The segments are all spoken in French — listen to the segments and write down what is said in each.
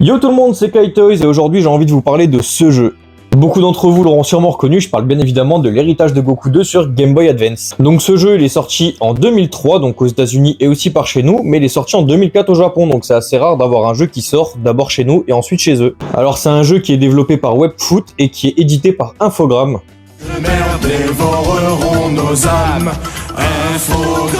Yo tout le monde, c'est KaiToys et aujourd'hui j'ai envie de vous parler de ce jeu. Beaucoup d'entre vous l'auront sûrement reconnu, je parle bien évidemment de l'héritage de Goku 2 sur Game Boy Advance. Donc ce jeu il est sorti en 2003, donc aux États-Unis et aussi par chez nous, mais il est sorti en 2004 au Japon, donc c'est assez rare d'avoir un jeu qui sort d'abord chez nous et ensuite chez eux. Alors c'est un jeu qui est développé par Webfoot et qui est édité par Infogrames. Les mers dévoreront nos âmes. Infogrames.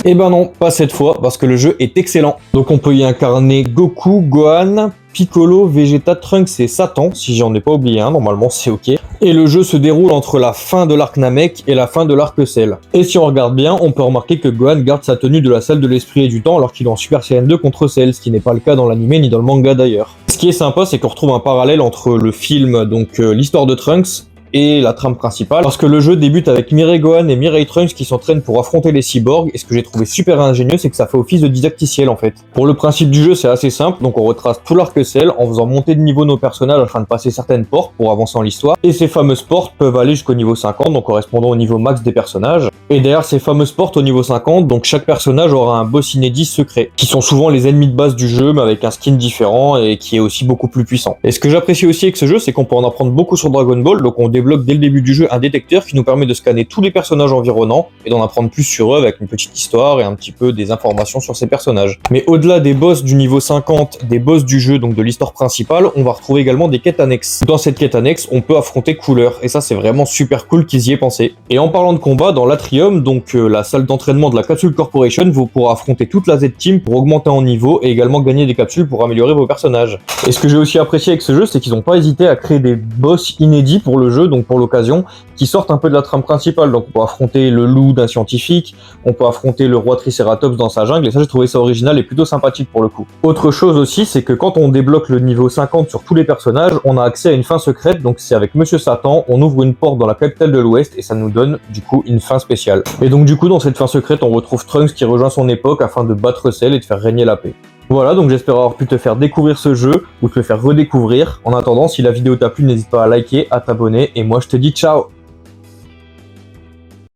Et ben non, pas cette fois, parce que le jeu est excellent. Donc on peut y incarner Goku, Gohan, Piccolo, Vegeta, Trunks et Satan, si j'en ai pas oublié un, normalement c'est ok. Et le jeu se déroule entre la fin de l'arc Namek et la fin de l'arc Cell. Et si on regarde bien, on peut remarquer que Gohan garde sa tenue de la salle de l'esprit et du temps alors qu'il est en Super Saiyan 2 contre Cell, ce qui n'est pas le cas dans l'anime ni dans le manga d'ailleurs. Ce qui est sympa, c'est qu'on retrouve un parallèle entre le film, donc l'histoire de Trunks, et la trame principale, parce que le jeu débute avec Mirai Gohan et Mirai Trunks qui s'entraînent pour affronter les cyborgs, et ce que j'ai trouvé super ingénieux, c'est que ça fait office de didacticiel en fait. Pour le principe du jeu, c'est assez simple, donc on retrace tout l'arc Cell en faisant monter de niveau nos personnages afin de passer certaines portes pour avancer en l'histoire, et ces fameuses portes peuvent aller jusqu'au niveau 50, donc correspondant au niveau max des personnages. Et derrière ces fameuses portes au niveau 50, donc chaque personnage aura un boss inédit secret, qui sont souvent les ennemis de base du jeu, mais avec un skin différent et qui est aussi beaucoup plus puissant. Et ce que j'apprécie aussi avec ce jeu, c'est qu'on peut en apprendre beaucoup sur Dragon Ball, donc on débloque dès le début du jeu un détecteur qui nous permet de scanner tous les personnages environnants et d'en apprendre plus sur eux avec une petite histoire et un petit peu des informations sur ces personnages. Mais au-delà des boss du niveau 50, des boss du jeu, donc de l'histoire principale, on va retrouver également des quêtes annexes. Dans cette quête annexe, on peut affronter Cooler, et ça c'est vraiment super cool qu'ils y aient pensé. Et en parlant de combat, dans l'Atrium, donc la salle d'entraînement de la Capsule Corporation, vous pourrez affronter toute la Z-Team pour augmenter en niveau et également gagner des capsules pour améliorer vos personnages. Et ce que j'ai aussi apprécié avec ce jeu, c'est qu'ils n'ont pas hésité à créer des boss inédits pour le jeu, donc pour l'occasion, qui sortent un peu de la trame principale. Donc on peut affronter le loup d'un scientifique, on peut affronter le roi Triceratops dans sa jungle, et ça j'ai trouvé ça original et plutôt sympathique pour le coup. Autre chose aussi, c'est que quand on débloque le niveau 50 sur tous les personnages, on a accès à une fin secrète, donc c'est avec Monsieur Satan, on ouvre une porte dans la capitale de l'Ouest et ça nous donne du coup une fin spéciale. Et donc du coup dans cette fin secrète, on retrouve Trunks qui rejoint son époque afin de battre Cell et de faire régner la paix. Voilà, donc j'espère avoir pu te faire découvrir ce jeu ou te le faire redécouvrir. En attendant, si la vidéo t'a plu, n'hésite pas à liker, à t'abonner et moi je te dis ciao.